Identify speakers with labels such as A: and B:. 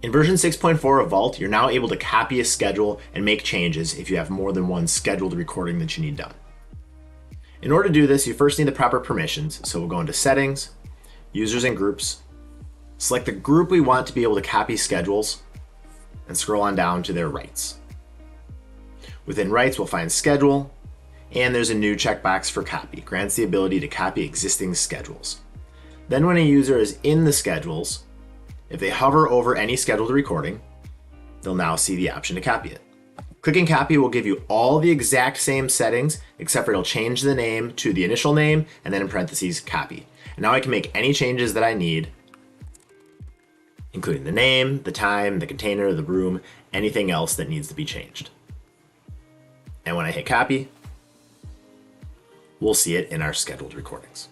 A: In version 6.4 of Vault, you're now able to copy a schedule and make changes if you have more than one scheduled recording that you need done. In order to do this, you first need the proper permissions, so we'll go into Settings, Users and Groups, select the group we want to be able to copy schedules, and scroll on down to their rights. Within rights, we'll find Schedule, and there's a new checkbox for Copy, grants the ability to copy existing schedules. Then when a user is in the schedules, if they hover over any scheduled recording, they'll now see the option to copy it. Clicking Copy will give you all the exact same settings, except for it'll change the name to the initial name, and then in parentheses, Copy. And now I can make any changes that I need, including the name, the time, the container, the room, anything else that needs to be changed. And when I hit Copy, we'll see it in our scheduled recordings.